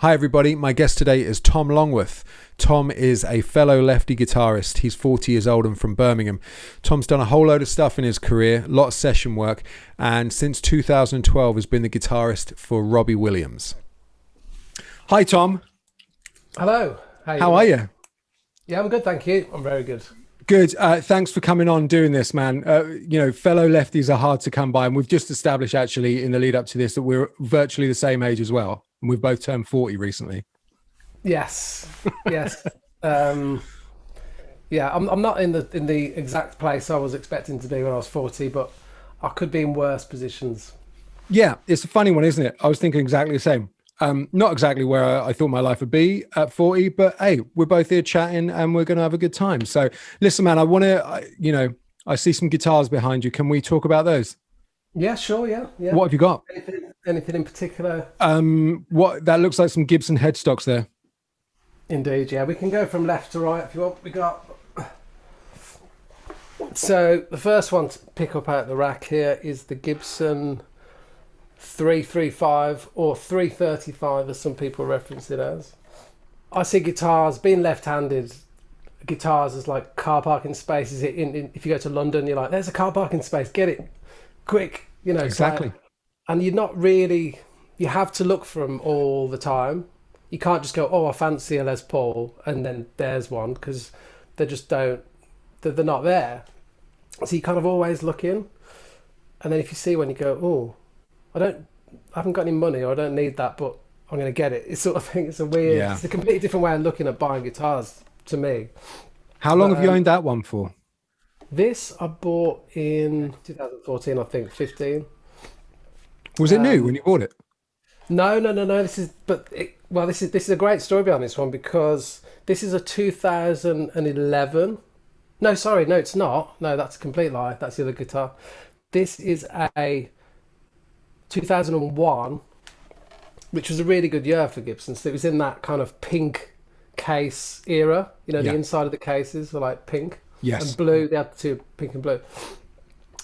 Hi everybody, my guest today is Tom Longworth. Tom is a fellow Lefty guitarist. He's 40 years old and from Birmingham. Tom's done a whole load of stuff in his career, a lot of session work, and since 2012 has been the guitarist for Robbie Williams. Hi Tom. Hello. How are you? Yeah, I'm good, thank you. I'm very good. Good. Thanks for coming on doing this, man. Fellow lefties are hard to come by, and we've just established actually in the lead up to this that we're virtually the same age as well. And we've both turned 40 recently. Yes. I'm not in the exact place I was expecting to be when I was 40, but I could be in worse positions. Yeah, it's a funny one, isn't it? I was thinking exactly the same. Not exactly where I thought my life would be at 40, but hey, we're both here chatting and we're going to have a good time. So listen, man, I want to, I see some guitars behind you. Can we talk about those? Yeah, sure. Yeah. What have you got? Anything in particular? What that looks like some Gibson headstocks there. Indeed. Yeah. We can go from left to right if you want. We got. So the first one to pick up out the rack here is the Gibson 335 or 335 as some people reference it as. I see guitars, being left-handed, guitars as like car parking spaces. If you go to London, you're like, there's a car parking space, get it quick, Exactly. And you're not really, you have to look for them all the time. You can't just go, oh, I fancy a Les Paul and then there's one, because they just don't, they're not there. So you kind of always look in, and then if you see one, you go, oh, I haven't got any money, or I don't need that, but I'm going to get it. It's sort of thing. It's a weird, It's a completely different way of looking at buying guitars to me. How long have you owned that one for? This I bought in 2014, I think, 15. Was it new when you bought it? No. This is a great story behind this one, because this is a 2011. No, sorry, no, it's not. No, that's a complete lie. That's the other guitar. This is a 2001, which was a really good year for Gibson. So it was in that kind of pink case era. The inside of the cases were like pink. Yes. And blue. They had two, pink and blue.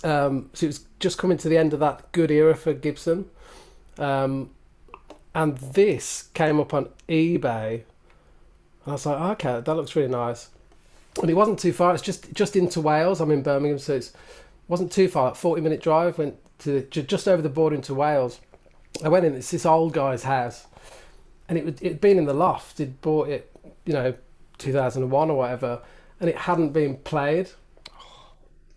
So it was just coming to the end of that good era for Gibson. And this came up on eBay. And I was like, okay, that looks really nice. And it wasn't too far. It's just into Wales. I'm in Birmingham, so it wasn't too far. 40-minute drive. Went to just over the border into Wales. I went in. It's this old guy's house, and it'd been in the loft. He'd bought it, 2001 or whatever, and it hadn't been played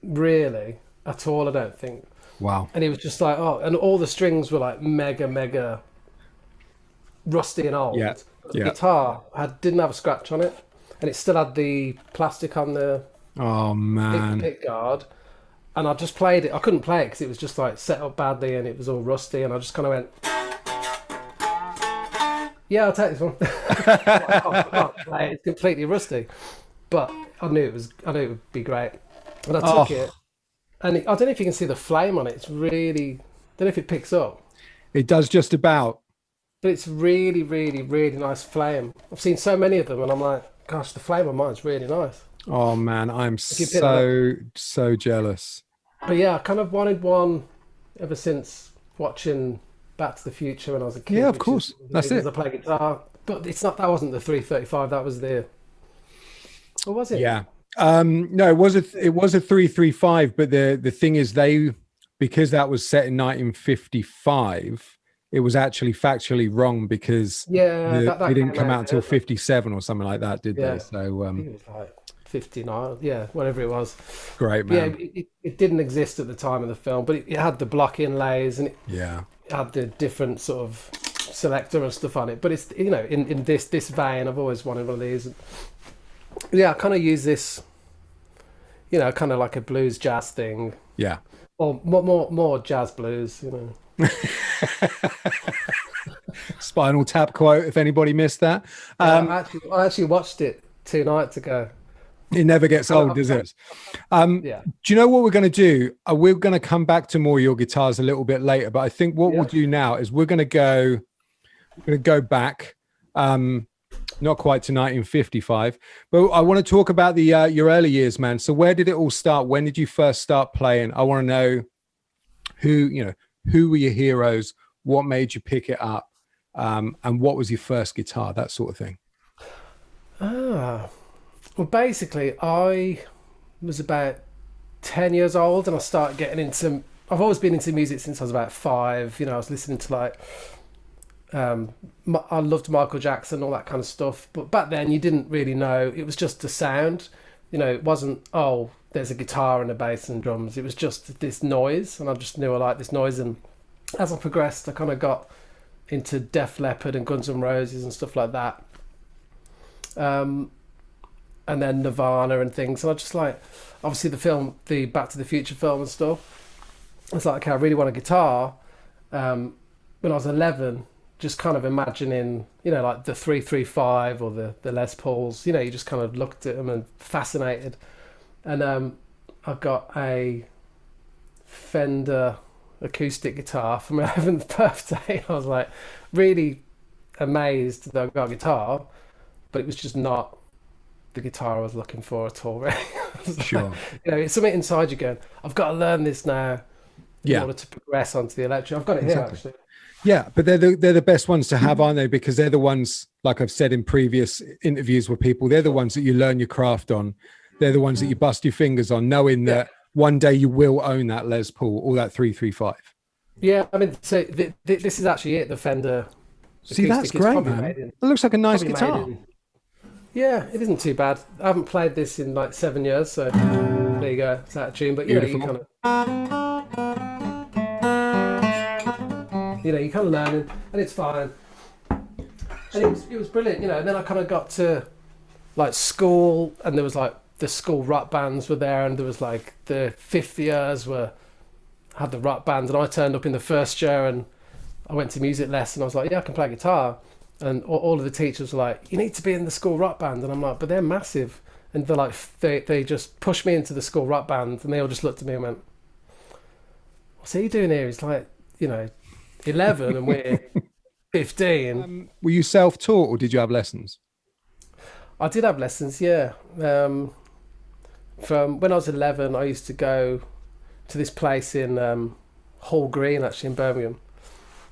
really at all, I don't think. Wow. And he was just like, oh, and all the strings were like mega rusty and old. Yeah. But the guitar didn't have a scratch on it, and it still had the plastic on the pick guard. And I just played it. I couldn't play it because it was just like set up badly and it was all rusty. And I just kind of went, yeah, I'll take this one. I can't play it. It's completely rusty. But I knew it would be great. And I took it. And I don't know if you can see the flame on it. It's really, I don't know if it picks up. It does just about. But it's really, really, really nice flame. I've seen so many of them and I'm like, gosh, the flame on mine's really nice. Oh man, I'm so jealous. But yeah, I kind of wanted one ever since watching Back to the Future when I was a kid. Yeah, of course. That's it. I play guitar, but that wasn't the 335. That was or was it? Yeah. No, it was a 335. But the thing is, because that was set in 1955, it was actually factually wrong because that didn't come out until 57 or something like that, did they? So I think it was like 59, whatever it was. Great, man. Yeah, it didn't exist at the time of the film, but it had the block inlays and it had the different sort of selector and stuff on it. But it's in this vein, I've always wanted one of these. I kind of use this, kind of like a blues jazz thing. Yeah. Or more jazz blues, Spinal Tap quote, if anybody missed that. I actually watched it 2 nights ago. It never gets old, does it? Do you know what we're going to do? We're going to come back to more of your guitars a little bit later, but I think what we'll do now is we're going to go back, not quite to 1955, but I want to talk about your early years, man. So where did it all start? When did you first start playing? I want to know who were your heroes? What made you pick it up? and what was your first guitar, that sort of thing? Well, basically, I was about 10 years old and I started getting into. I've always been into music since I was about 5. You know, I was listening to like. I loved Michael Jackson, all that kind of stuff. But back then, you didn't really know. It was just the sound. You know, it wasn't, oh, there's a guitar and a bass and drums. It was just this noise, and I just knew I liked this noise. And as I progressed, I kind of got into Def Leppard and Guns N' Roses and stuff like that. And then Nirvana and things. And I just like, obviously the Back to the Future film and stuff. I was like, okay, I really want a guitar. When I was 11, just kind of imagining, you know, like the 335 or the Les Pauls, you know, you just kind of looked at them and fascinated. And I got a Fender acoustic guitar for my 11th birthday. I was like really amazed that I got a guitar, but it was just not the guitar I was looking for at all, really. Sure. Like, you know, it's something inside you going, I've got to learn this now in order to progress onto the electric. I've got it here, actually. Yeah, but they're the best ones to have, aren't they? Because they're the ones, like I've said in previous interviews with people, they're the ones that you learn your craft on. They're the ones that you bust your fingers on, knowing that one day you will own that Les Paul or that 335. Yeah, I mean, so this is actually it, the Fender. See, that's great, man. It looks like a nice guitar. Yeah, it isn't too bad. I haven't played this in like 7 years, so there you go. It's out of tune, but you know, you kind of learning, and it's fine. And it was brilliant, you know. And then I kind of got to like school, and there was like the school rock bands were there, and there was like the 50 years had the rock band, and I turned up in the first year, and I went to music lesson. I was like, yeah, I can play guitar. And all of the teachers were like, you need to be in the school rock band. And I'm like, but they're massive. And they're like, they just pushed me into the school rock band, and they all just looked at me and went, what's he doing here? He's like, you know, 11 and we're 15. Were you self-taught or did you have lessons? I did have lessons, yeah. From when I was 11, I used to go to this place in Hall Green, actually, in Birmingham.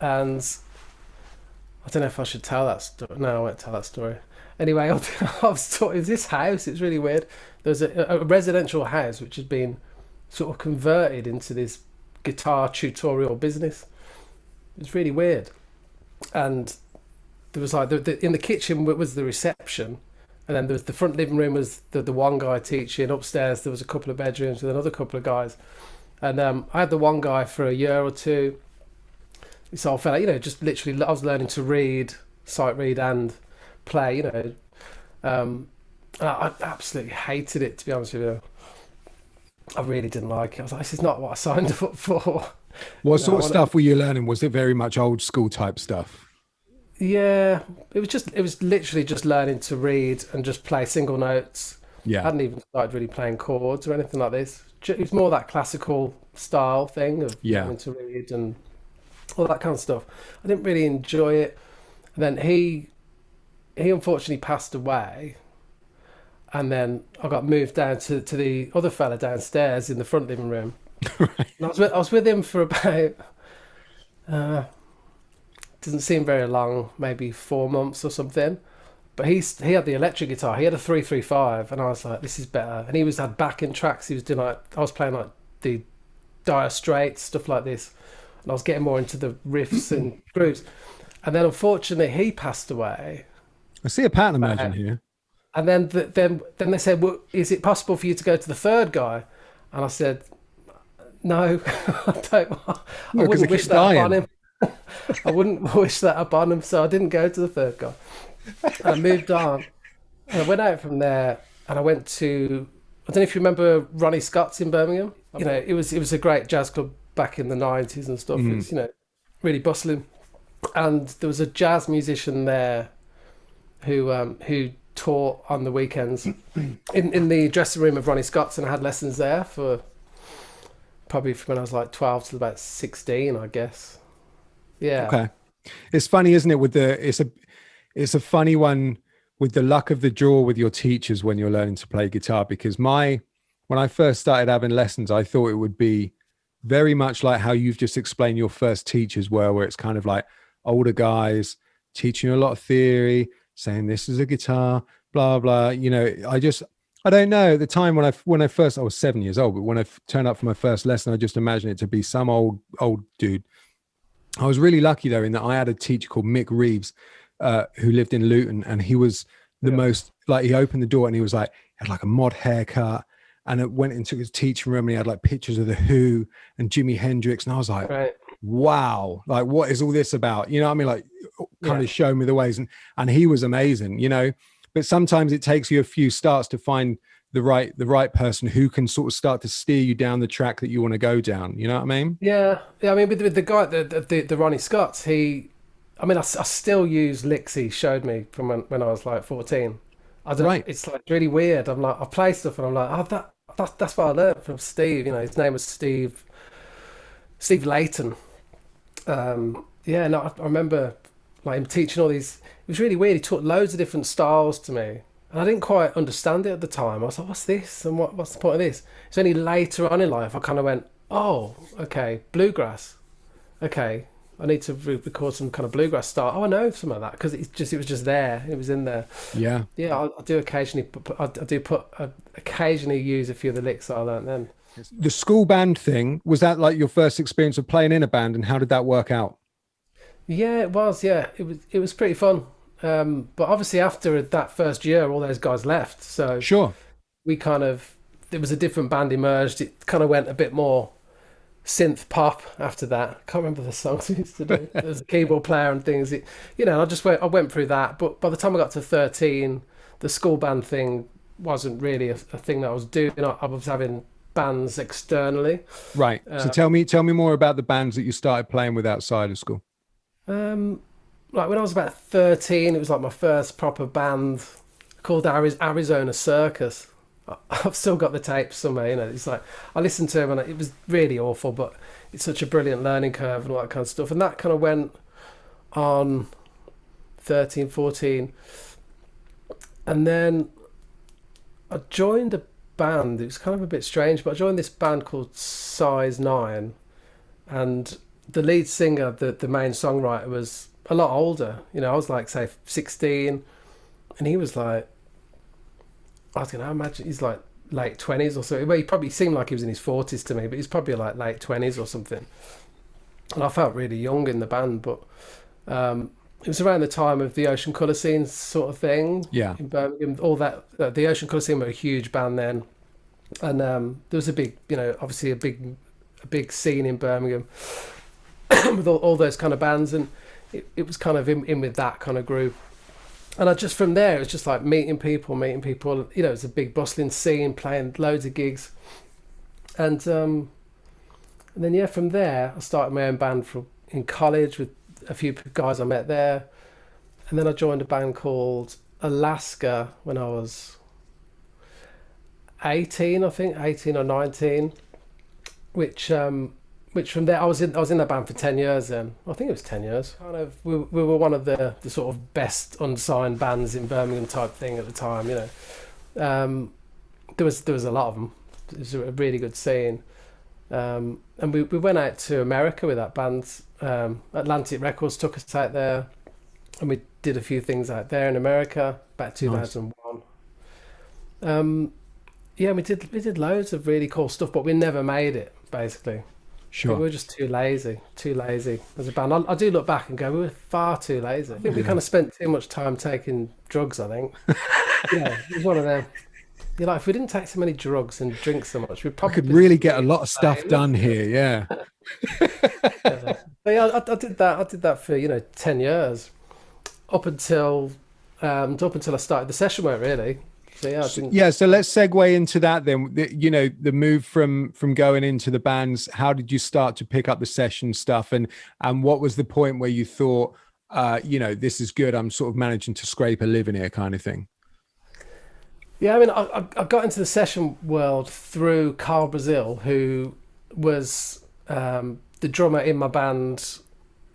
And I don't know if I should tell that story. No, I won't tell that story. Anyway, I was taught in this house. It's really weird. There's a residential house which had been sort of converted into this guitar tutorial business. It's really weird. And there was like in the kitchen was the reception, and then there was the front living room was the one guy teaching. Upstairs there was a couple of bedrooms with another couple of guys, and I had the one guy for a year or two. This old fella, you know, just literally I was learning to read, sight read and play, you know. And I absolutely hated it, to be honest with you. I really didn't like it. I was like, this is not what I signed up for. What sort of stuff were you learning? Was it very much old school type stuff? Yeah, it was literally just learning to read and just play single notes. Yeah. I hadn't even started really playing chords or anything like this. It was more that classical style thing of learning to read and all that kind of stuff. I didn't really enjoy it. And then he unfortunately passed away. And then I got moved down to the other fella downstairs in the front living room. Right. And I was with him for about, doesn't seem very long, maybe 4 months or something. But he had the electric guitar. He had a 335, and I was like, this is better. And he had backing tracks. He was doing like, I was playing like the Dire Straits, stuff like this. And I was getting more into the riffs and grooves. And then unfortunately he passed away. I see a pattern emerging here. And then they said, well, is it possible for you to go to the third guy? And I said, no, I wouldn't wish that upon him. I wouldn't wish that upon him. So I didn't go to the third guy. And I moved on. And I went out from there and I went to, I don't know if you remember Ronnie Scott's in Birmingham. You know, it was a great jazz club back in the 90s and stuff. It's, you know, really bustling. And there was a jazz musician there who taught on the weekends in the dressing room of Ronnie Scott's, and I had lessons there for probably from when I was like 12 to about 16, I guess. Yeah. Okay. It's funny, isn't it? It's a funny one with the luck of the draw with your teachers when you're learning to play guitar, because when I first started having lessons, I thought it would be very much like how you've just explained your first teachers were, where it's kind of like older guys, teaching you a lot of theory, saying this is a guitar, blah blah. You know, I don't know at the time when I first, I was 7 years old, but when I turned up for my first lesson, I just imagined it to be some old dude. I was really lucky though in that I had a teacher called Mick Reeves, who lived in Luton, and he was the most, like, he opened the door and he was like, had like a mod haircut, and it went into his teaching room and he had like pictures of the Who and Jimi Hendrix, and I was like, wow, like what is all this about? You know what I mean? Like, kind of show me the ways, and he was amazing, you know. But sometimes it takes you a few starts to find the right person who can sort of start to steer you down the track that you want to go down. You know what I mean? Yeah. I mean, with the guy, the Ronnie Scott, I still use licks he showed me from when I was like 14. It's like really weird. I'm like, I play stuff and I'm like, oh, that's what I learned from Steve. You know, his name was Steve Layton. I remember like him teaching all these. It was really weird. He taught loads of different styles to me, and I didn't quite understand it at the time. I was like, what's this? And what's the point of this? It's only later on in life I kind of went, oh, okay, bluegrass. Okay, I need to record some kind of bluegrass style. Oh, I know some of that because it was just there. It was in there. Yeah. Yeah, I do occasionally occasionally use a few of the licks that I learned then. The school band thing, was that like your first experience of playing in a band, and how did that work out? Yeah, it was. Yeah, it was pretty fun. But obviously after that first year, all those guys left. So sure, there was a different band emerged. It kind of went a bit more synth pop after that. I can't remember the songs we used to do. There was a keyboard player and things. I went through that. But by the time I got to 13, the school band thing wasn't really a thing that I was doing. I was having bands externally. Right. So tell me more about the bands that you started playing with outside of school. Like when I was about 13, it was like my first proper band called Arizona Circus. I've still got the tapes somewhere, you know. It's like I listened to them and it was really awful, but it's such a brilliant learning curve and all that kind of stuff. And that kind of went on 13, 14. And then I joined a band. It was kind of a bit strange, but I joined this band called Size 9, and the lead singer, the main songwriter, was a lot older. You know, I was like, say, 16, and he was like, I was going to imagine he's like late 20s or so. Well, he probably seemed like he was in his 40s to me, but he's probably like late 20s or something. And I felt really young in the band, but it was around the time of the Ocean Colour Scene sort of thing. Yeah. In Birmingham, all that, the Ocean Colour Scene were a huge band then. And there was a big, you know, obviously a big scene in Birmingham with all those kind of bands, and it was kind of in with that kind of group. And I just, from there, it was just like meeting people, you know, it was a big bustling scene, playing loads of gigs. And then, yeah, from there, I started my own band in college with a few guys I met there. And then I joined a band called Alaska when I was 18, I think, 18 or 19, which from there I was in that band for 10 years then. I think it was 10 years. Kind of we were one of the sort of best unsigned bands in Birmingham type thing at the time, you know. There was a lot of them. It was a really good scene. And we went out to America with that band. Atlantic Records took us out there, and we did a few things out there in America about 2001. Nice. Yeah, we did loads of really cool stuff, but we never made it, basically. Sure. We were just too lazy as a band. I do look back and go, we were far too lazy. I think we kind of spent too much time taking drugs, I think. Yeah, it was one of them. You're like, if we didn't take so many drugs and drink so much, we could really get a lot of stuff done here, yeah. But yeah, I did that for, you know, 10 years. Up until I started the session work, really. So yeah, so let's segue into that then. You know, the move from going into the bands. How did you start to pick up the session stuff, and what was the point where you thought, you know, this is good, I'm sort of managing to scrape a living here, kind of thing? Yeah, I mean, I got into the session world through Carl Brazil, who was the drummer in my band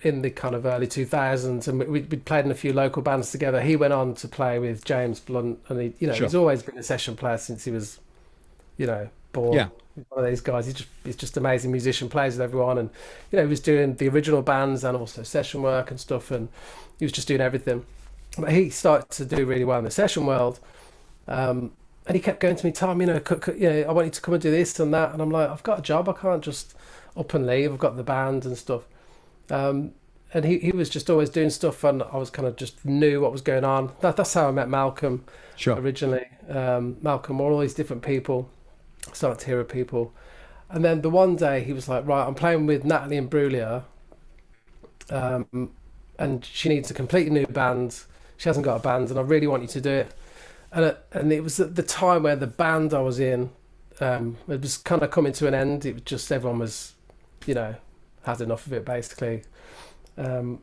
in the kind of early 2000s, and we'd played in a few local bands together. He went on to play with James Blunt, and he, you know, He's always been a session player since he was, you know, born. He's one of these guys. He's just amazing musician, plays with everyone, and he was doing the original bands and also session work and stuff, and he was just doing everything. But he started to do really well in the session world, and he kept going to me, Tom, I want you to come and do this and that, and I'm like, I've got a job, I can't just up and leave. I've got the band and stuff. And he was just always doing stuff, and I was kind of just knew what was going on. That's how I met Malcolm. Sure. Originally. Malcolm, all these different people, I started to hear of people. And then the one day he was like, right, I'm playing with Natalie Imbruglia, and she needs a completely new band. She hasn't got a band, and I really want you to do it. And it was at the time where the band I was in, it was kind of coming to an end. It was just, everyone was, had enough of it, basically. And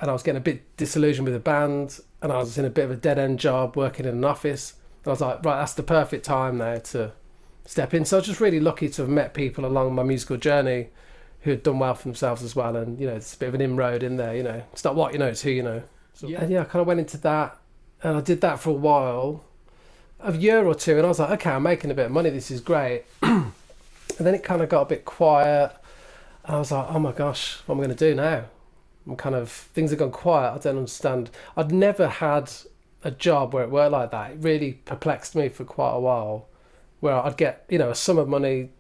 I was getting a bit disillusioned with the band, and I was in a bit of a dead-end job working in an office. And I was like, right, that's the perfect time now to step in. So I was just really lucky to have met people along my musical journey who had done well for themselves as well. And, it's a bit of an inroad in there, It's not what you know, it's who you know. So, yeah. And I kind of went into that, and I did that for a while, a year or two, and I was like, okay, I'm making a bit of money, this is great. And then it kind of got a bit quiet, and I was like, oh my gosh, what am I going to do now? Things have gone quiet. I don't understand. I'd never had a job where it worked like that. It really perplexed me for quite a while, where I'd get, a sum of money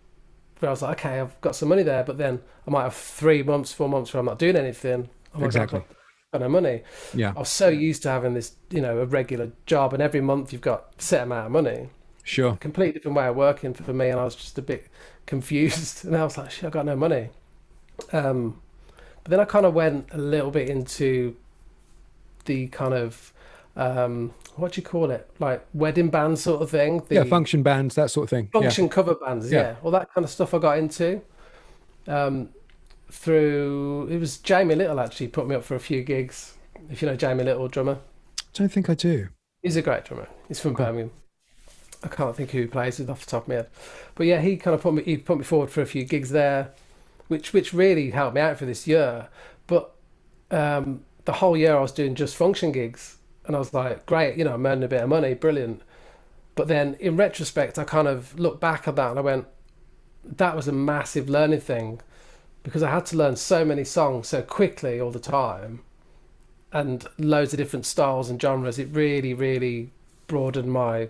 where I was like, okay, I've got some money there, but then I might have 3 months, 4 months where I'm not doing anything. Exactly. I've got no money. Yeah. I was so used to having this, a regular job, and every month you've got a set amount of money. Sure. A completely different way of working for me, and I was just a bit confused. And I was like, shit, I've got no money. But then I kind of went a little bit into the kind of, what do you call it? Like wedding band sort of thing. Function bands, that sort of thing. Function cover bands, yeah. All that kind of stuff I got into. It was Jamie Little actually put me up for a few gigs. If you know Jamie Little, drummer. I don't think I do. He's a great drummer. He's from Birmingham. I can't think who he plays with off the top of my head. But yeah, he kind of put me forward for a few gigs there, which really helped me out for this year. But the whole year I was doing just function gigs, and I was like, great, I'm earning a bit of money, brilliant. But then in retrospect, I kind of looked back at that and I went, that was a massive learning thing, because I had to learn so many songs so quickly all the time, and loads of different styles and genres. It really, really broadened my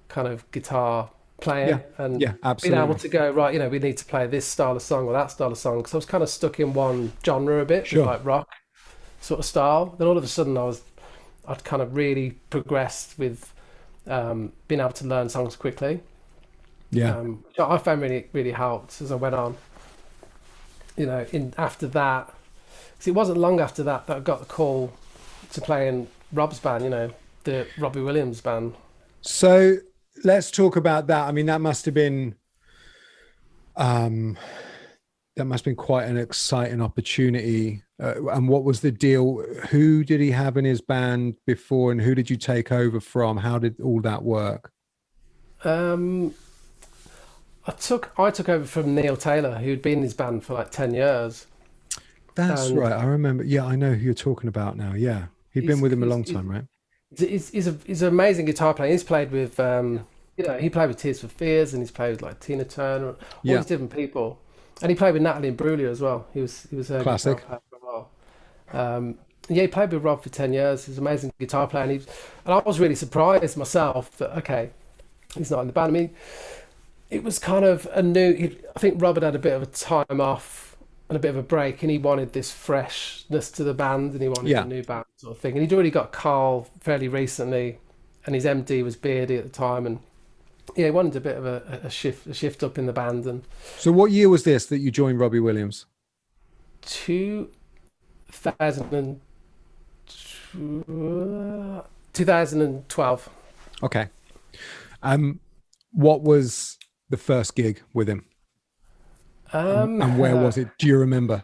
kind of guitar playing, and absolutely. being able to go, right, we need to play this style of song or that style of song, because I was kind of stuck in one genre a bit, sure, like rock sort of style. Then all of a sudden I'd kind of really progressed with being able to learn songs quickly, which I found really, really helped as I went on. After that, because it wasn't long after that I got the call to play in Rob's band, the Robbie Williams band. So let's talk about that. I mean, that must have been quite an exciting opportunity. And what was the deal? Who did he have in his band before, and who did you take over from? How did all that work? I took over from Neil Taylor, who'd been in his band for like 10 years. That's right. I remember. Yeah, I know who you're talking about now. Yeah. He'd been with him a long time, right? He's an amazing guitar player. He's played with, he played with Tears for Fears, and he's played with like Tina Turner, all these different people. And he played with Natalie Imbruglia as well. He was a classic guitar player for a while. He played with Rob for 10 years. He's an amazing guitar player. And I was really surprised myself that, okay, he's not in the band. I mean, it was kind of I think Rob had a bit of a time off and a bit of a break, and he wanted this freshness to the band, and he wanted a new band sort of thing. And he'd already got Carl fairly recently, and his MD was Beardy at the time, and he wanted a bit of a shift up in the band. And so what year was this that you joined Robbie Williams? 2012. Okay. What was the first gig with him? And where was it? Do you remember?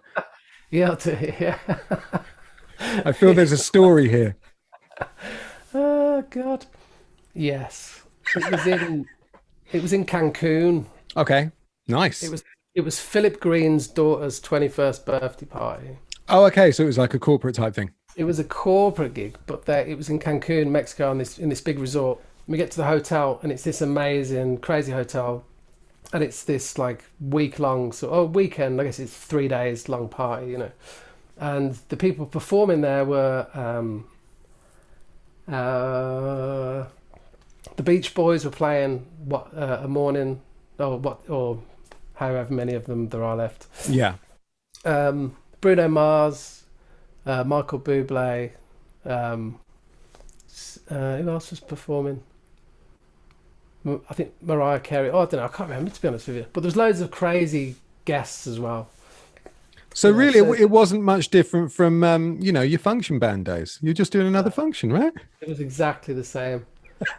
Yeah. I feel there's a story here. Oh God. Yes. It was in Cancun. Okay. Nice. It was Philip Green's daughter's 21st birthday party. Oh, okay. So it was like a corporate type thing. It was a corporate gig, but it was in Cancun, Mexico, in this big resort. We get to the hotel, and it's this amazing, crazy hotel. and it's this like week-long weekend. I guess it's 3 days long party, and the people performing there were the Beach Boys were playing a morning, or however many of them there are left. Yeah. Bruno Mars, Michael Bublé, who else was performing? I think Mariah Carey. Oh, I don't know. I can't remember, to be honest with you. But there was loads of crazy guests as well. So really, it wasn't much different from your function band days. You're just doing another function, right? It was exactly the same.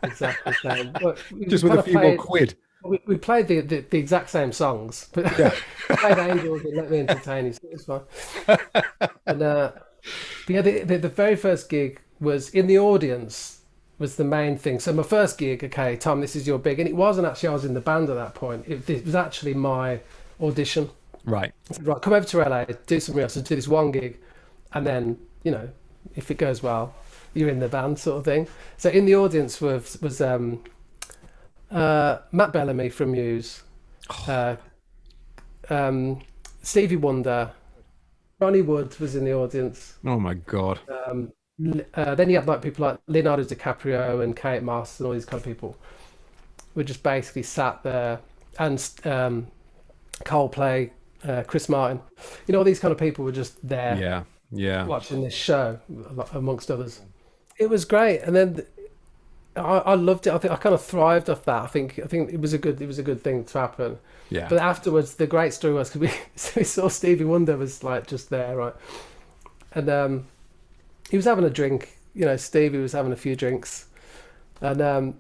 Exactly the same. But just with a few more quid. We played the exact same songs, but yeah. We played Angels and Let Me Entertain You, so it was fun. And but yeah, the very first gig was in the audience was the main thing. So my first gig, okay, Tom, this is your big, and it wasn't actually I was in the band at that point. It was actually my audition. Right. I said, right, come over to LA, do some rehearsals, do this one gig, and then if it goes well, you're in the band, sort of thing. So in the audience was Matt Bellamy from Muse, Stevie Wonder, Ronnie Wood was in the audience. Oh my God. Then you had like people like Leonardo DiCaprio and Kate Moss and all these kind of people. We just basically sat there, and Coldplay, Chris Martin, all these kind of people were just there. Yeah. Watching this show, amongst others. It was great, and then I loved it. I think I kind of thrived off that. I think it was a good thing to happen. Yeah. But afterwards, the great story was because we saw Stevie Wonder was like just there, right? And he was having a drink. Stevie was having a few drinks, and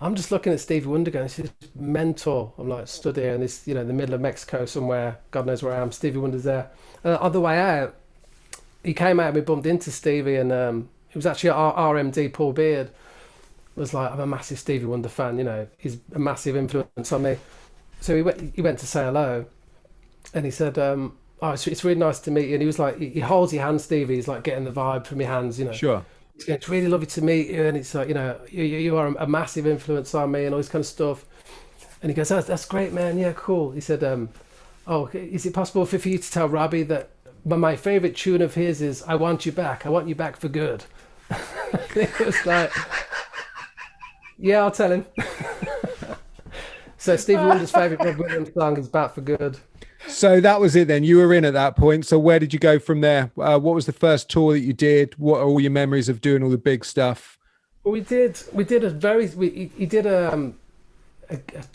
I'm just looking at Stevie Wonder going, "This is mental." I'm like stood here in this, in the middle of Mexico somewhere. God knows where I am. Stevie Wonder's there. On the way out, he came out and we bumped into Stevie, and it was actually our RMD Paul Beard was like, "I'm a massive Stevie Wonder fan. He's a massive influence on me." So he went to say hello, and he said, "Oh, it's really nice to meet you." And he was like, he holds your hand, Stevie. He's like getting the vibe from your hands, Sure. He's going, "It's really lovely to meet you," and it's like, you are a massive influence on me, and all this kind of stuff. And he goes, "That's great, man. Yeah, cool." He said, "Oh, is it possible for you to tell Robbie that my favourite tune of his is I Want You Back. I Want You Back for Good." It was like, yeah, I'll tell him. So Stevie Wonder's favourite Robbie Williams song is Back for Good. So that was it then. You were in at that point. So where did you go from there? What was the first tour that you did? What are all your memories of doing all the big stuff? Well, he did a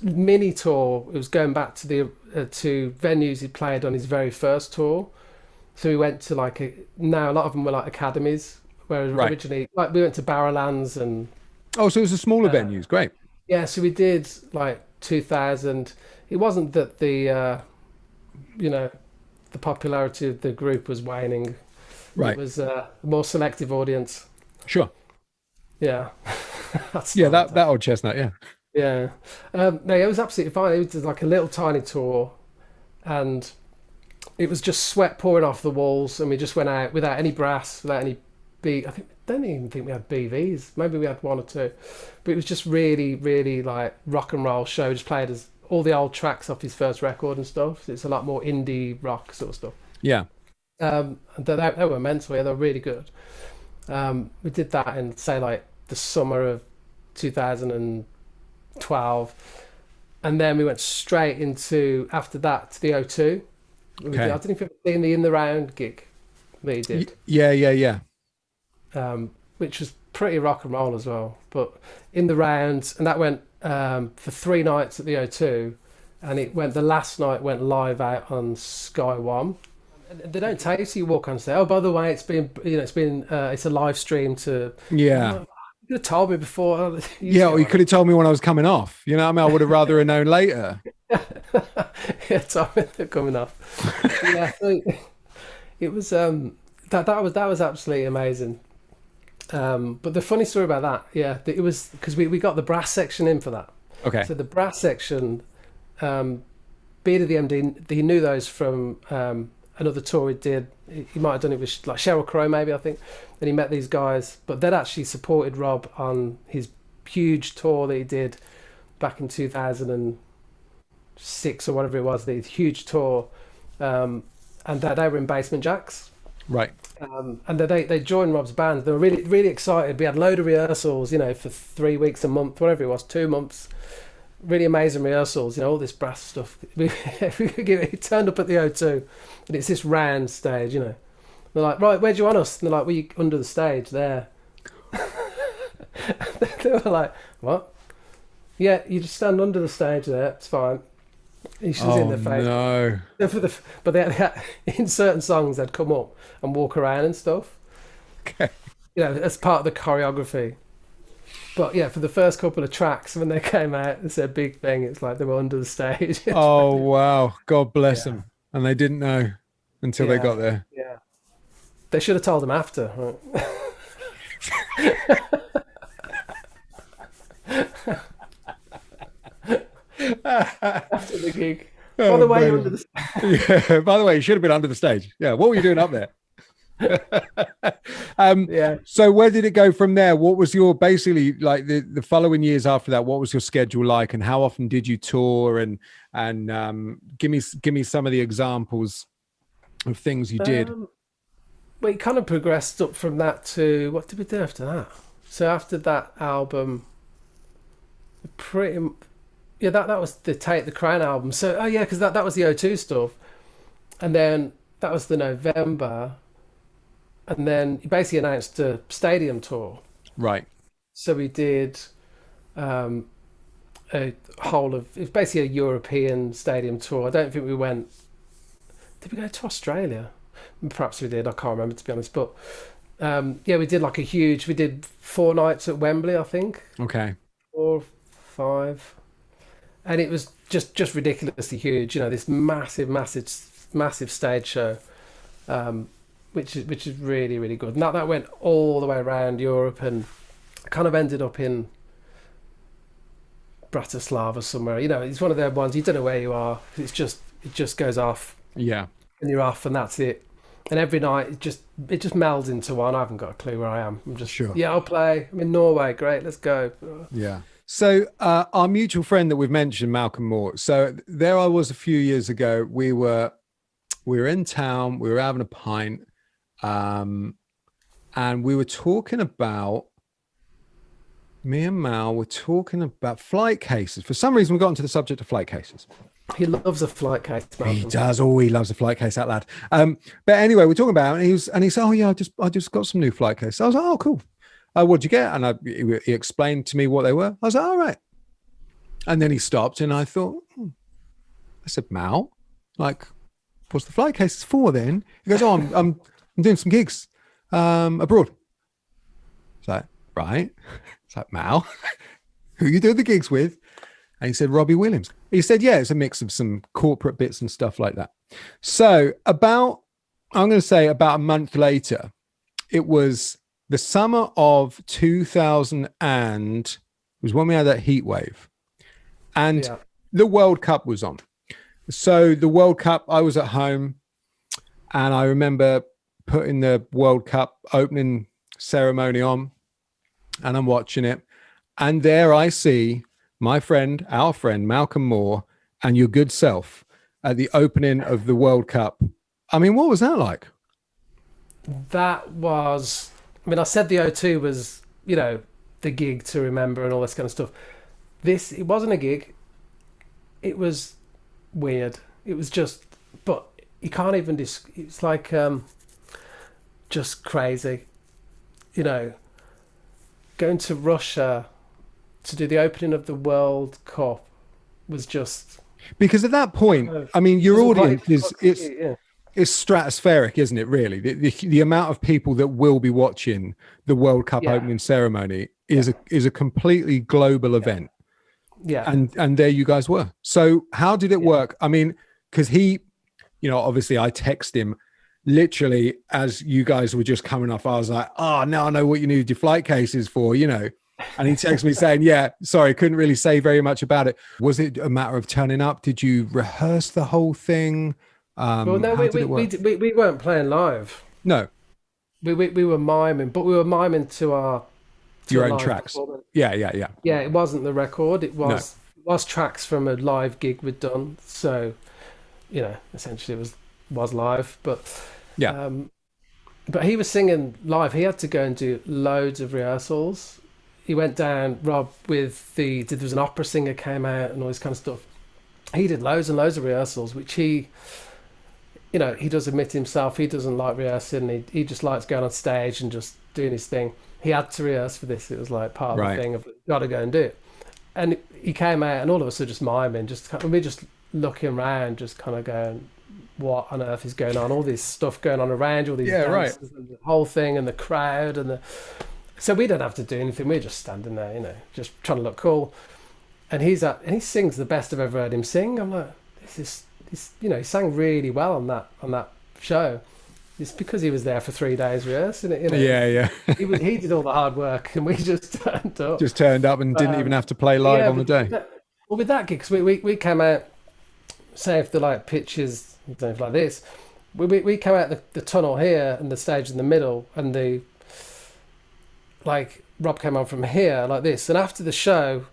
mini tour. It was going back to the to venues he played on his very first tour. So we went to now a lot of them were like academies, whereas originally we went to Barrowlands and. Oh, so it was the smaller venues. Great. Yeah, so we did 2000. It wasn't that the popularity of the group was waning. Right. It was a more selective audience. Sure. Yeah. that old chestnut. Yeah. Yeah. No, it was absolutely fine. It was like a little tiny tour, and it was just sweat pouring off the walls, and we just went out without any brass, without any don't even think we had BVs. Maybe we had one or two, but it was just really, really like rock and roll show. Just played as all the old tracks off his first record and stuff. So it's a lot more indie rock sort of stuff. Yeah. They were mental. Yeah, they were really good. We did that in say the summer of 2012, and then we went straight into after that to the O2. Okay. I don't know if you've seen the In the Round gig that he did. Yeah. Which was pretty rock and roll as well. But In the Round, and that went for 3 nights at the O2, and the last night went live out on Sky One. And they don't tell you, so you walk on and say, "Oh, by the way, it's a live stream to." Yeah. You could have told me before. Or you could have told me when I was coming off. I would have rather have known later. Yeah, told me they're coming off. Yeah, so it was that was absolutely amazing. But the funny story about that, it was because we got the brass section in for that. Okay. So the brass section, Beard of the MD, he knew those from another tour he did. He might have done it with Sheryl Crow, maybe, I think. And he met these guys, but they'd actually supported Rob on his huge tour that he did back in 2000 and 6 or whatever it was, the huge tour, and they were in Basement Jacks. Right. And they joined Rob's band. They were really, really excited. We had a load of rehearsals, for 3 weeks, a month, whatever it was, 2 months. Really amazing rehearsals, all this brass stuff. We turned up at the O2, and it's this round stage, They're like, right, where do you want us? And they're like, we under the stage there. They were like, what? Yeah, you just stand under the stage there. It's fine. He's just in their face. No. But they in certain songs, they'd come up and walk around and stuff. Okay. As part of the choreography. But yeah, for the first couple of tracks, when they came out, it's a big thing. It's like they were under the stage. Oh, wow. God bless them. And they didn't know until they got there. Yeah. They should have told them after. Right? After the gig. By the way, you're under the stage. Yeah, by the way, you should have been under the stage. Yeah, what were you doing up there? So where did it go from there? What was your basically like the following years after that? What was your schedule like, and how often did you tour? And give me some of the examples of things you did. We kind of progressed up from that to what did we do after that? So after that album, that was the Take the Crown album. So because that was the O2 stuff, and then that was the November. And then he basically announced a stadium tour. Right. So we did a whole of... It was basically a European stadium tour. I don't think we went... Did we go to Australia? Perhaps we did. I can't remember, to be honest. But we did like a huge... We did 4 nights at Wembley, I think. Okay. 4, 5. And it was just ridiculously huge. This massive stage show. Which is really, really good. And that went all the way around Europe and kind of ended up in Bratislava somewhere. It's one of them ones, you don't know where you are. It just goes off. Yeah. And you're off and that's it. And every night it just melds into one. I haven't got a clue where I am. I'm just, sure. Yeah, I'll play. I'm in Norway. Great, let's go. Yeah. So our mutual friend that we've mentioned, Malcolm Moore. So there I was a few years ago. We were in town. We were having a pint. And we were talking about, me and Mal were talking about flight cases. For some reason, we got into the subject of flight cases. He loves a flight case, Malcolm. He does. Oh, he loves a flight case, that lad. But anyway, we're talking about it, and he said, oh yeah, I just got some new flight cases. I was like, oh, cool. What'd you get? And he explained to me what they were. I was like, all right. And then he stopped, and I thought, I said, Mal, like, what's the flight cases for then? He goes, oh, I'm doing some gigs abroad. It's like, right. It's like, Mal, who you doing the gigs with? And he said, Robbie Williams. He said, yeah, it's a mix of some corporate bits and stuff like that. So I'm going to say about a month later, it was the summer of 2000 and it was when we had that heat wave. And the World Cup was on. So the World Cup, I was at home and I remember putting the World Cup opening ceremony on and I'm watching it. And there I see our friend, Malcolm Moore, and your good self at the opening of the World Cup. I mean, what was that like? That was, I said the O2 was, the gig to remember and all this kind of stuff. It wasn't a gig. It was weird. It was just, but you can't even, it's like, just crazy, going to Russia to do the opening of the World Cup was just because at that point, your audience is stratospheric, isn't it? Really, the amount of people that will be watching the World Cup opening ceremony is a completely global event. Yeah, and there you guys were. So how did it work? Because he, obviously I text him literally as you guys were just coming off. I was like, oh, now I know what you need your flight cases for, And he texted me saying, yeah, sorry, couldn't really say very much about it. Was it a matter of turning up? Did you rehearse the whole thing? Well, no, we weren't playing live. No. We were miming, but we were miming to your own tracks. Yeah. Yeah, it wasn't the record. It was was tracks from a live gig we'd done, so essentially it was live, Yeah. but he was singing live. He had to go and do loads of rehearsals. He went down, Rob, with there was an opera singer came out and all this kind of stuff. He did loads and loads of rehearsals, which he does admit himself, he doesn't like rehearsing. He just likes going on stage and just doing his thing. He had to rehearse for this. It was like part of the thing of, got to go and do it. And he came out and all of us are just miming, we're just looking around, just kind of going, what on earth is going on? All this stuff going on around, all these dances and the whole thing and the crowd so we don't have to do anything. We're just standing there, just trying to look cool. And he sings the best I've ever heard him sing. I'm like, he sang really well on that show. It's because he was there for 3 days rehearsing it. Yeah. he did all the hard work, and we just turned up. Just turned up and didn't even have to play live on the day. With that gig, because we came out, say if the pitches, I don't know if like this, we came out the tunnel here and the stage in the middle, and Rob came on from here like this, and after the show,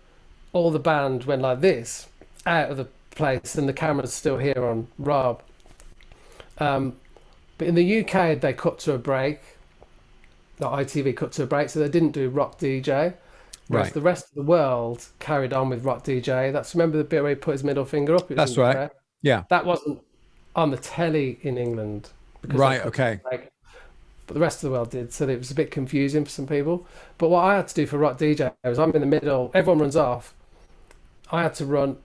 all the band went like this out of the place, and the camera's still here on Rob. But in the UK, they cut to a break. The ITV cut to a break, so they didn't do Rock DJ. Whereas the rest of the world carried on with Rock DJ. Remember the bit where he put his middle finger up? That's right. There? Yeah. That wasn't on the telly in England. Okay. But the rest of the world did, so it was a bit confusing for some people. But what I had to do for Rock DJ was, I'm in the middle, everyone runs off. I had to run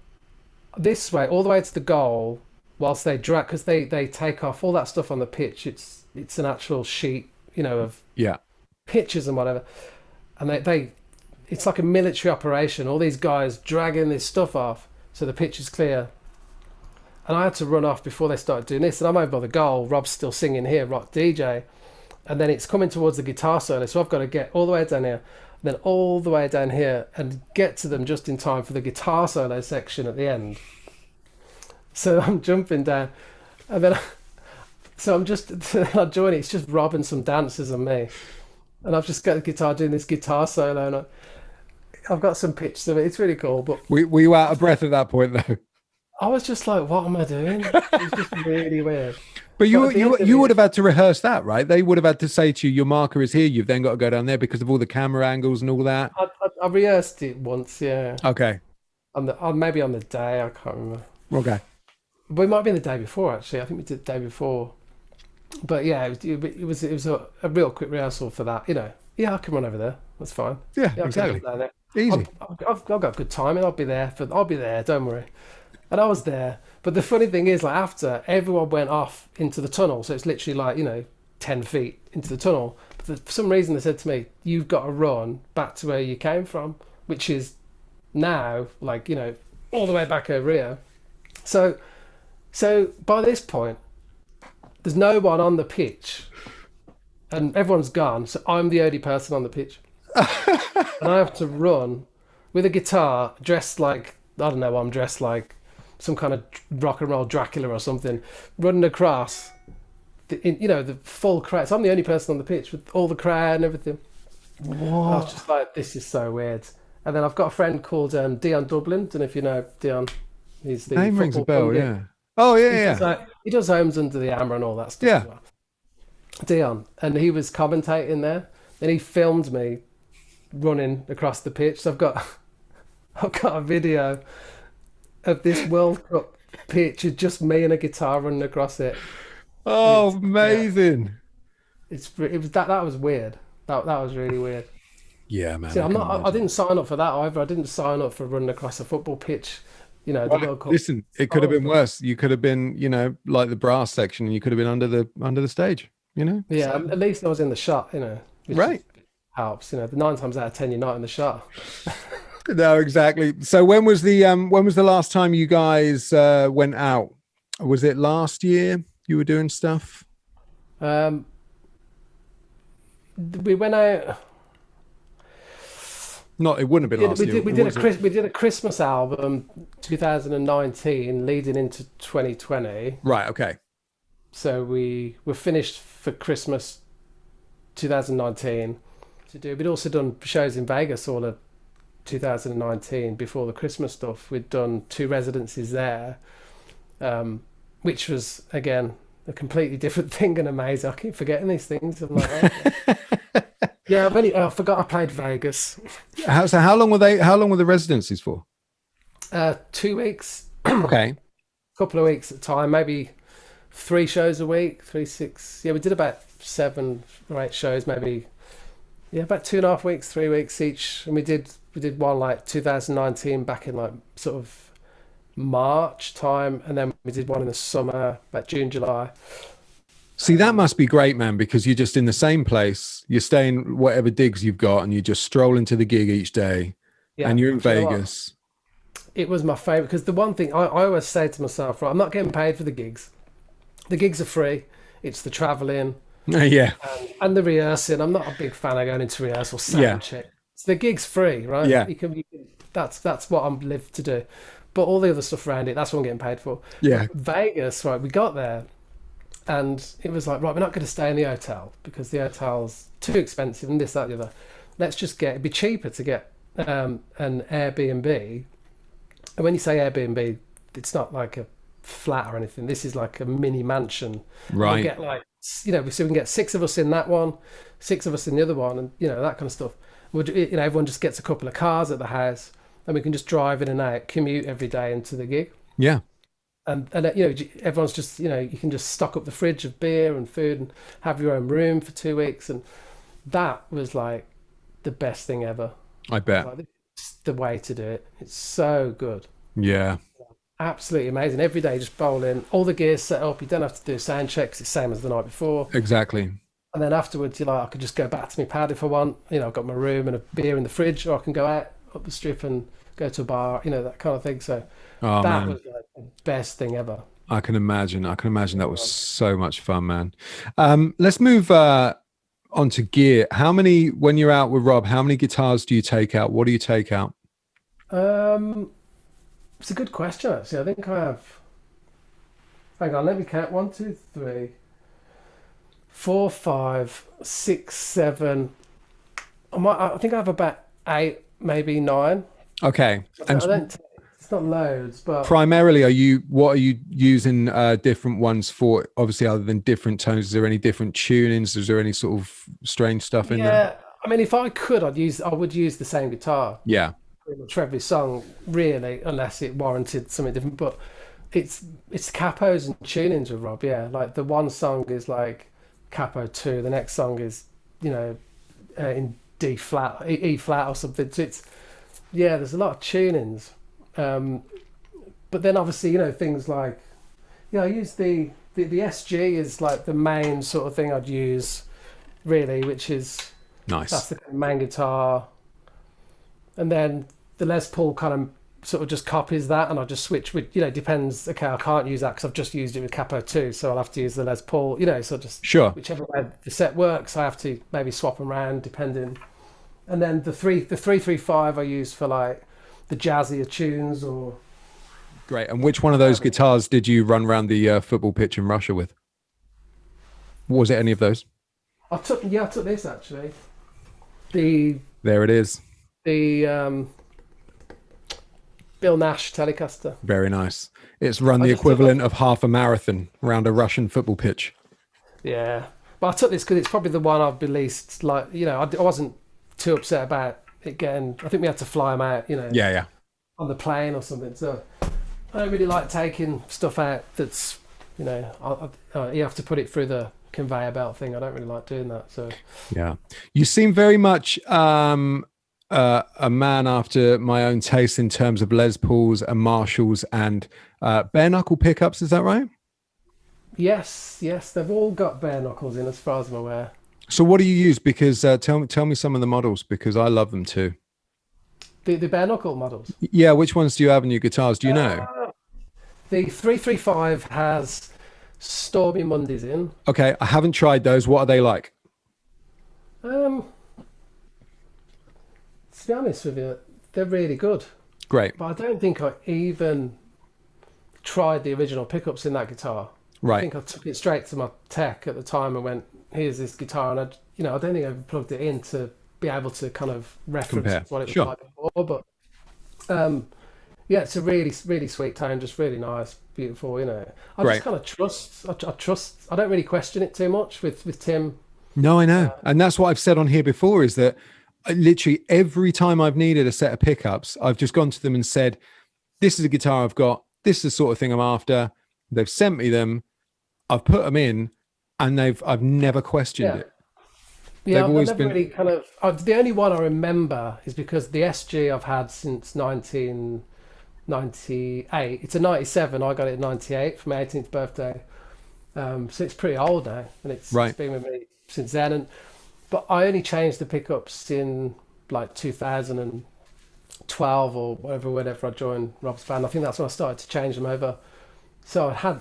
this way, all the way to the goal, whilst they drag, because they take off all that stuff on the pitch. It's an actual sheet, of pictures and whatever. And it's like a military operation. All these guys dragging this stuff off so the pitch is clear. And I had to run off before they started doing this. And I'm over by the goal. Rob's still singing here, Rock DJ. And then it's coming towards the guitar solo. So I've got to get all the way down here, then all the way down here, and get to them just in time for the guitar solo section at the end. So I'm jumping down, and then I'm joining. It's just Rob and some dancers and me, and I've just got the guitar doing this guitar solo, and I've got some pictures of it. It's really cool. But were you out of breath at that point though? I was just like, what am I doing? It's just really weird. But you would have had to rehearse that, right? They would have had to say to you, your marker is here. You've then got to go down there because of all the camera angles and all that. I rehearsed it once, yeah. Okay. Maybe on the day, I can't remember. Okay. But it might have been the day before, actually. I think we did the day before. But yeah, it was a real quick rehearsal for that. Yeah, I can run over there. That's fine. Yeah, exactly. Easy. I've got good timing. I'll be there. Don't worry. And I was there. But the funny thing is, after, everyone went off into the tunnel. So it's literally 10 feet into the tunnel. But for some reason, they said to me, you've got to run back to where you came from, which is now, all the way back over here. So by this point, there's no one on the pitch. And everyone's gone. So I'm the only person on the pitch. And I have to run with a guitar, dressed like, I don't know what I'm dressed like, some kind of rock and roll Dracula or something, running across the full crowd. So I'm the only person on the pitch with all the crowd and everything. What? I was just like, this is so weird. And then I've got a friend called Dion Dublin. Don't know if you know Dion. He's the name rings a bell, pundit. yeah. Oh yeah, he does Homes Under the Hammer and all that stuff. Yeah. As well. Dion, and he was commentating there, and he filmed me running across the pitch. So I've got a video of this World Cup pitch with just me and a guitar running across it. Oh, amazing! Yeah. That was weird. That was really weird. Yeah, man. See, I didn't sign up for that either. I didn't sign up for running across a football pitch. The World Cup. Listen, it could have been worse. You could have been, like the brass section, and you could have been under the stage. Yeah, so. At least I was in the shot. Which right. Helps. The 9 times out of 10 you're not in the shot. No, exactly. So when was the last time you guys went out? Was it last year you were doing stuff? We went out. Not, it wouldn't have been last year. We did a Christmas album 2019 leading into 2020. Right, okay. So we were finished for Christmas 2019 to do. We'd also done shows in Vegas all of 2019 before the Christmas stuff. We'd done 2 residencies there, which was again a completely different thing and amazing. I keep forgetting these things. I'm like, oh. Yeah, I forgot I played Vegas. So how long were they? How long were the residencies for? 2 weeks. Okay. A couple of weeks at a time, maybe 3 shows a week, 3, 6. Yeah, we did about 7 or 8 shows, maybe. Yeah, about 2.5 weeks, 3 weeks each, and we did one like 2019 back in like sort of March time, and then we did one in the summer, about June, July. See, that must be great, man, because you're just in the same place. You're staying whatever digs you've got, and you just stroll into the gig each day, and you're in Vegas. It was my favorite because the one thing I always say to myself, right, I'm not getting paid for the gigs. The gigs are free. It's the traveling, yeah, and the rehearsing. I'm not a big fan of going into rehearsal sound check. So the gig's free, right? Yeah, that's what I'm live to do. But all the other stuff around it, that's what I'm getting paid for. Yeah, but Vegas, right? We got there. And it was like, right, we're not going to stay in the hotel because the hotel's too expensive and this, that, the other. Let's just it'd be cheaper to get an Airbnb. And when you say Airbnb, it's not like a flat or anything. This is like a mini mansion. Right. We'll get like, so we can get 6 of us in that one, 6 of us in the other one, and that kind of stuff. Everyone just gets a couple of cars at the house, and we can just drive in and out, commute every day into the gig. Yeah. And everyone's just, you can just stock up the fridge of beer and food and have your own room for 2 weeks. And that was like the best thing ever. I bet. It's the way to do it. It's so good. Yeah. Absolutely amazing. Every day, just bowl in. All the gear's set up. You don't have to do sound checks. It's the same as the night before. Exactly. And then afterwards, I could just go back to my pad if I want. I've got my room and a beer in the fridge, or I can go out up the strip and go to a bar, that kind of thing. So that was like the best thing ever. I can imagine that was so much fun, man. Let's move on to gear. When you're out with Rob, how many guitars do you take out? What do you take out? It's a good question, actually. I think I have, hang on, let me count. 1, 2, 3, 4, 5, 6, 7. I think I have about 8, maybe 9. Okay. And it's not loads, but primarily, what are you using different ones for? Obviously, other than different tones, is there any different tunings? Is there any sort of strange stuff in there? Yeah, I mean, if I could, I would use the same guitar. Yeah. Pretty much for every song, really, unless it warranted something different. But it's capos and tunings with Rob. Yeah, like the one song is like capo 2, the next song is in D flat, E flat or something. So there's a lot of tunings. But then obviously, things like, I use the SG is like the main sort of thing I'd use, really, which is nice. That's the main guitar, and then the Les Paul kind of sort of just copies that, and I just switch with, depends. Okay, I can't use that because I've just used it with Capo 2, so I'll have to use the Les Paul, so just sure, whichever way the set works, I have to maybe swap them around depending. And then the 335 I use for like the jazzier tunes. Or great. And which one of those guitars did you run around the football pitch in Russia with? Was it any of those? I took this actually. There it is. The Bill Nash Telecaster. Very nice. It's run the equivalent of half a marathon around a Russian football pitch. Yeah, but I took this because it's probably the one I've released. Like, I wasn't too upset about it getting. I think we had to fly them out. Yeah. On the plane or something. So I don't really like taking stuff out that's, you have to put it through the conveyor belt thing. I don't really like doing that. So yeah, you seem very much a man after my own taste in terms of Les Pauls and Marshalls and bare knuckle pickups. Is that right? Yes, they've all got bare knuckles in, as far as I'm aware. So what do you use? Because tell me some of the models, because I love them too. The bare knuckle models? Yeah, which ones do you have in your guitars? Do you know? The 335 has Stormy Mondays in. Okay, I haven't tried those. What are they like? To be honest with you, they're really good. Great. But I don't think I even tried the original pickups in that guitar. Right. I think I took it straight to my tech at the time and went, here's this guitar. And I don't think I ever plugged it in to be able to kind of reference Compare. what it was Sure. like before. But yeah, it's a really, really sweet tone, just really nice, beautiful. You know, I Great. just kind of trust. I trust. I don't really question it too much with Tim. No, I know. And that's what I've said on here before is that literally every time I've needed a set of pickups, I've just gone to them and said, this is a guitar I've got. This is the sort of thing I'm after. They've sent me them. I've put them in and I've never questioned Yeah. it. Yeah, They've I've always never been really kind of. The only one I remember is because the SG I've had since 1998. It's a 97. I got it in 98 for my 18th birthday. So it's pretty old now, and it's right. been with me since then. But I only changed the pickups in like 2012 or whenever I joined Rob's band. I think that's when I started to change them over. So I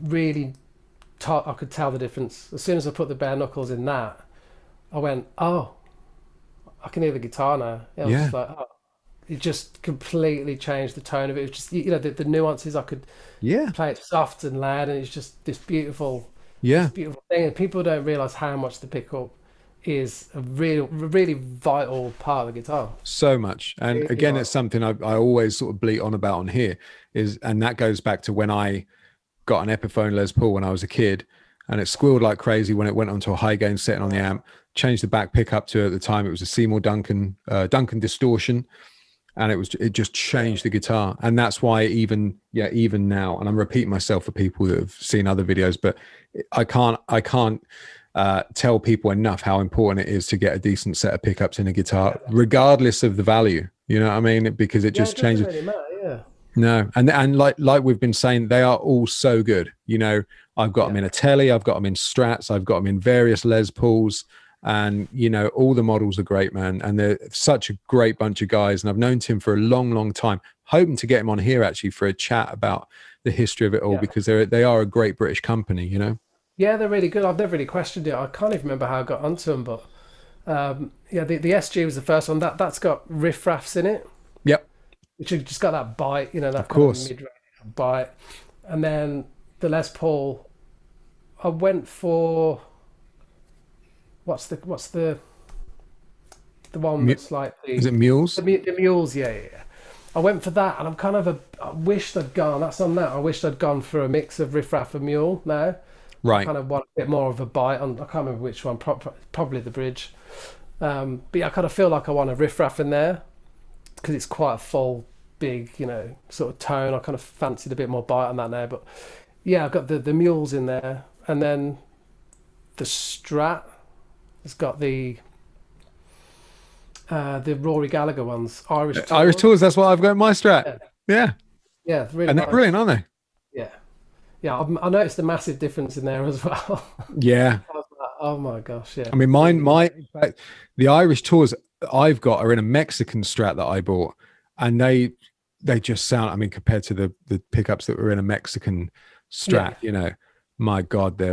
really, I could tell the difference as soon as I put the bare knuckles in that. I went, oh, I can hear the guitar now. It was just like, oh, it just completely changed the tone of it. It was just, you know, the nuances. I could play it soft and loud, and it's just this beautiful thing. And people don't realize how much the pickup is a really vital part of the guitar. So much. And Really again, vital. it's something I always sort of bleat on about on here and that goes back to when I got an Epiphone Les Paul when I was a kid, and it squealed like crazy when it went onto a high gain setting on the amp. Changed the back pickup to, at the time, it was a Seymour Duncan distortion, and it just changed the guitar. And that's why even now, and I'm repeating myself for people that have seen other videos, but I can't tell people enough how important it is to get a decent set of pickups in a guitar, regardless of the value. You know what I mean? Because it just changes. Really matter, yeah. No, and like we've been saying, they are all so good. You know, I've got them in a Telly, I've got them in Strats, I've got them in various Les Pauls, and you know, all the models are great, man. And they're such a great bunch of guys. And I've known Tim for a long, long time. Hoping to get him on here actually for a chat about the history of it all, because they are a great British company. You know. Yeah, they're really good. I've never really questioned it. I can't even remember how I got onto them, but yeah, the SG was the first one. That's got riff-raffs in it. Yep. Which have just got that bite, you know, that of course kind of mid-range bite. And then the Les Paul, I went for what's the one that's like is it Mules? The Mules, yeah. I went for that, and I'm kind of I wished I'd gone. That's on that. I wished I'd gone for a mix of riff raff and mule now. Right. I kind of want a bit more of a bite on. I can't remember which one. Probably the bridge. But yeah, I kind of feel like I want a riff raff in there because it's quite a full, big, you know, sort of tone. I kind of fancied a bit more bite on that now. But yeah, I've got the mules in there, and then the Strat has got the Rory Gallagher ones, Irish Tours. Irish Tours, that's what I've got in my Strat. Yeah. Yeah, really and they're nice. brilliant, aren't they? Yeah, I noticed a massive difference in there as well. Yeah. I was like, oh my gosh, yeah. I mean, in fact, the Irish Tours I've got are in a Mexican Strat that I bought, and they just sound, I mean, compared to the pickups that were in a Mexican Strat, you know, my God, they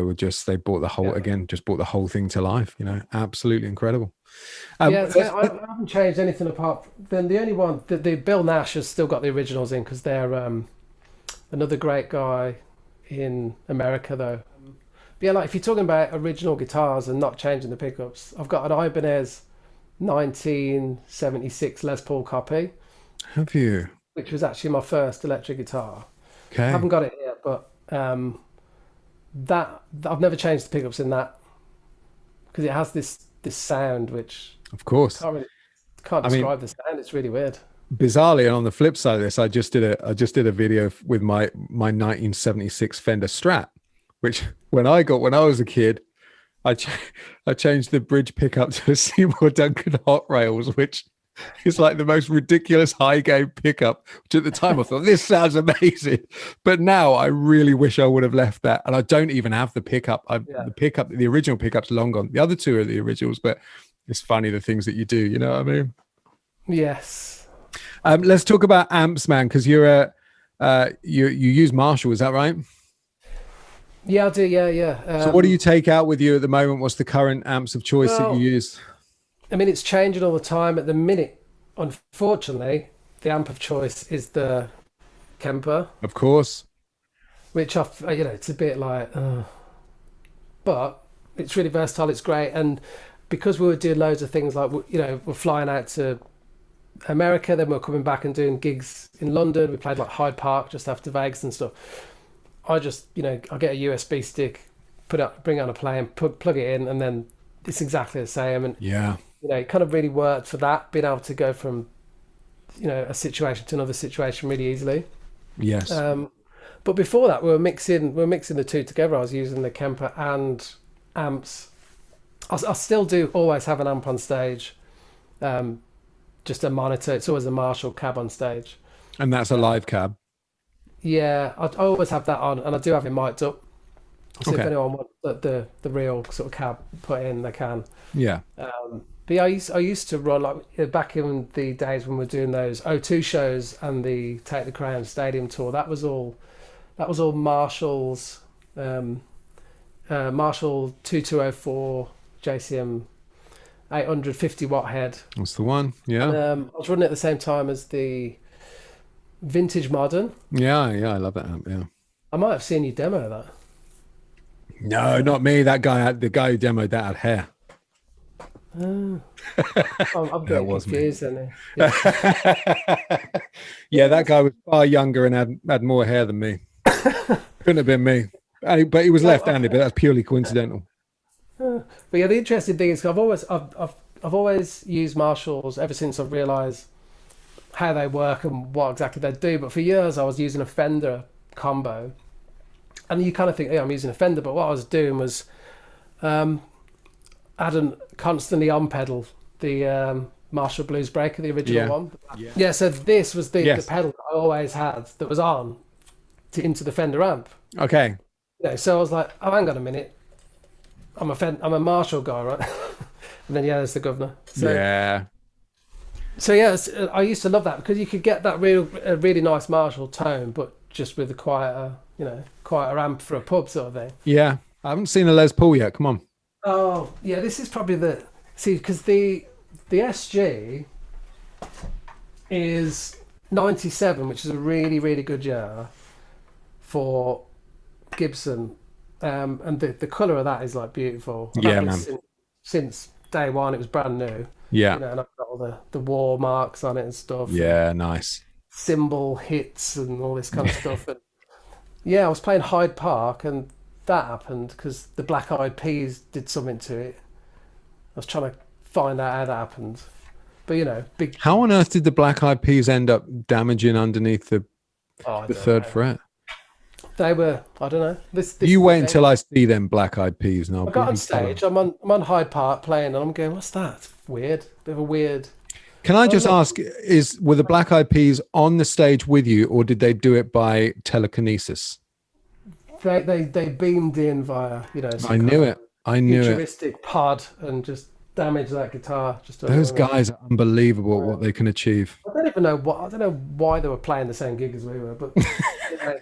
brought the whole thing to life, you know, absolutely incredible. I haven't changed anything apart. Then the only one, the Bill Nash has still got the originals in because they're another great guy in America though. But yeah, like if you're talking about original guitars and not changing the pickups, I've got an Ibanez 1976 Les Paul copy. Have you? Which was actually my first electric guitar. Okay. I haven't got it yet, but that I've never changed the pickups in that because it has this sound which, of course, can't describe the sound. It's really weird. Bizarrely, and on the flip side of this, I just did a video with my 1976 Fender Strat, which when I was a kid, I changed the bridge pickup to a Seymour Duncan Hot Rails, which is like the most ridiculous high gain pickup, which at the time I thought, this sounds amazing. But now I really wish I would have left that. And I don't even have the pickup. The original pickup's long gone. The other two are the originals, but it's funny the things that you do, you know what I mean? Yes. Let's talk about amps, man, because you use Marshall, is that right? Yeah, I do. Yeah. So what do you take out with you at the moment? What's the current amps of choice that you use? I mean, it's changing all the time. At the minute, unfortunately, the amp of choice is the Kemper. Of course. Which it's a bit like, but it's really versatile. It's great, and because we were doing loads of things like, you know, we're flying out to America, then we're coming back and doing gigs in London. We played like Hyde Park just after Vegas and stuff. I just, you know, I get a USB stick, bring it on a plane, plug it in, and then it's exactly the same. And yeah, you know, it kind of really worked for that, being able to go from, you know, a situation to another situation really easily. Yes. But before that, we were mixing the two together. I was using the Kemper and amps. I still do always have an amp on stage, just a monitor. It's always a Marshall cab on stage. And that's a live cab. Yeah, I always have that on, and I do have it mic'd up. So if anyone wants the real sort of cab put in, they can. Yeah. But yeah, I used to run, like back in the days when we were doing those O2 shows and the Take the Crown Stadium tour. That was all Marshall's, Marshall 2204 JCM 850 watt head. That's the one. Yeah. And, I was running it at the same time as the Vintage Modern. Yeah, I love that amp. Yeah. I might have seen you demo that. No, not me. The guy who demoed that had hair. I'm getting confused then. Yeah, that guy was far younger and had more hair than me. Couldn't have been me. But he was left-handed, but that's purely coincidental. But yeah, the interesting thing is I've always used Marshalls ever since I've realised how they work and what exactly they do. But for years I was using a Fender combo, and you kind of think, I'm using a Fender, but what I was doing was adding constantly on pedal the Marshall Blues Breaker, the original one. Yeah, so this was the pedal that I always had that was on into the Fender amp. Okay. Yeah, so I was like, oh, hang on a minute. I'm a Marshall guy, right? And then there's the Governor. So, yeah. So yeah, I used to love that because you could get that really nice Marshall tone, but just with a quieter amp for a pub sort of thing. Yeah, I haven't seen a Les Paul yet. Come on. Oh yeah, this is probably because the SG is 97, which is a really, really good year for Gibson, and the colour of that is like beautiful. Yeah, man. Since day one, it was brand new. Yeah, you know, and I've got all the war marks on it and stuff. Yeah, nice. Cymbal hits and all this kind of stuff. And yeah, I was playing Hyde Park, and that happened because the Black Eyed Peas did something to it. I was trying to find out how that happened, but you know, How on earth did the Black Eyed Peas end up damaging underneath the third fret? They were, I don't know. This you wait until I see them Black Eyed Peas, and I got on stage. I'm on Hyde Park playing, and I'm going, "What's that? It's weird. Bit of a weird." Can I just ask: were the Black Eyed Peas on the stage with you, or did they do it by telekinesis? They beamed in via, you know. I knew it. Futuristic pod, and just damaged that guitar. Those guys are unbelievable what they can achieve. I don't know why they were playing the same gig as we were, but you know,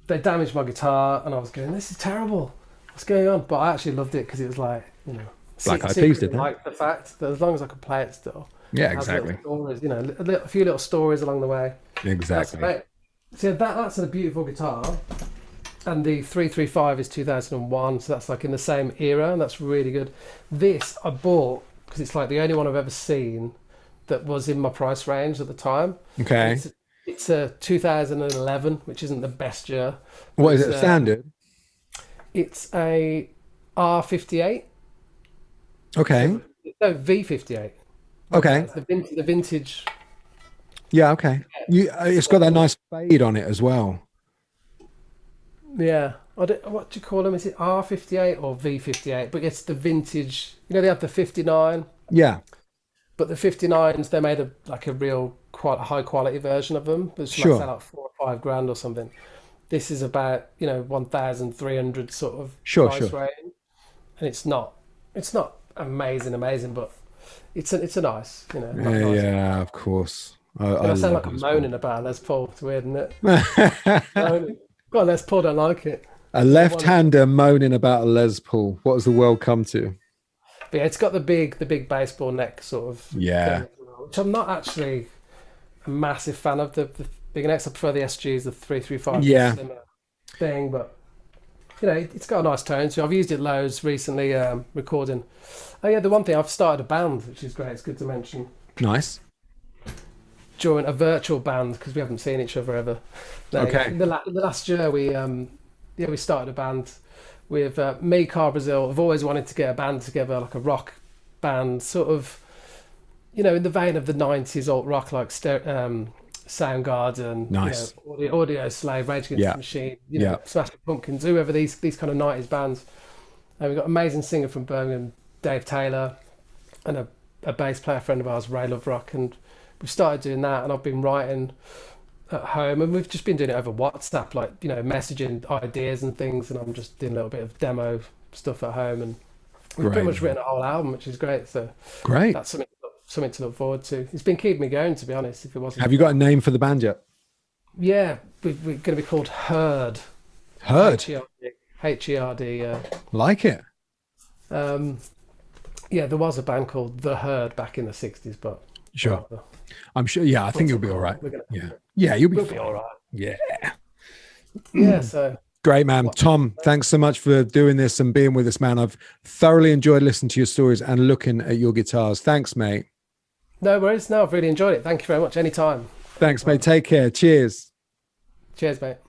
they damaged my guitar, and I was going, "This is terrible. What's going on?" But I actually loved it because it was like, you know, Black Eyed Peas did that. Like the fact that as long as I could play it still. Yeah, exactly. Stories, you know, a few little stories along the way. Exactly. So that's a beautiful guitar, and the 335 is 2001, so that's like in the same era, and that's really good. This I bought because it's like the only one I've ever seen that was in my price range at the time. Okay. It's a 2011, which isn't the best year. What is it? Standard? It's a R58. Okay. No, V58. Okay. It's the vintage. Yeah. Okay. It's got that nice fade on it as well. Yeah. What do you call them? Is it R58 or V58? But it's the vintage. You know, they have the 59. Yeah. But the 59s, they made a real quite high quality version of them. It's like sell out $4 or $5 or something. This is about 1,300 sort of price range, and it's not amazing, but it's a nice, nice. Yeah, of course. I sound like I'm moaning about a Les Paul. It's weird, isn't it? Got a Les Paul, don't like it. A left-hander moaning about a Les Paul. What has the world come to? But yeah, it's got the big baseball neck sort of thing, which I'm not actually a massive fan of the big necks. I prefer the SGs, the 335 slimmer thing, but you know, it's got a nice tone. So I've used it loads recently, recording. Oh yeah, the one thing, I've started a band, which is great. It's good to mention. Nice. Join a virtual band because we haven't seen each other ever. Okay. The last year we started a band with me, Car Brazil. I've always wanted to get a band together, like a rock band, sort of, you know, in the vein of the 90s alt rock, like Soundgarden, nice, you know, Audio Slave, Rage Against the Machine, you know, Smashing Pumpkins, whoever these kind of 90s bands. And we've got an amazing singer from Birmingham, Dave Taylor, and a bass player friend of ours, Ray Loverock, and we've started doing that. And I've been writing at home, and we've just been doing it over WhatsApp, like, you know, messaging ideas and things, and I'm just doing a little bit of demo stuff at home, and we've pretty much written a whole album, which is great. So that's something to look forward to. It's been keeping me going, to be honest. If it wasn't, have you got a name for the band yet? Yeah, we're going to be called Herd. Herd. Like it. Yeah, there was a band called The Herd back in the 60s, but sure, I'm sure. Yeah, I think you'll be all right. Yeah, you'll be all right. Yeah. So great, man. Tom, thanks so much for doing this and being with us, man. I've thoroughly enjoyed listening to your stories and looking at your guitars. Thanks, mate. No worries. No, I've really enjoyed it. Thank you very much. Anytime. Thanks, mate. Take care. Cheers. Cheers, mate.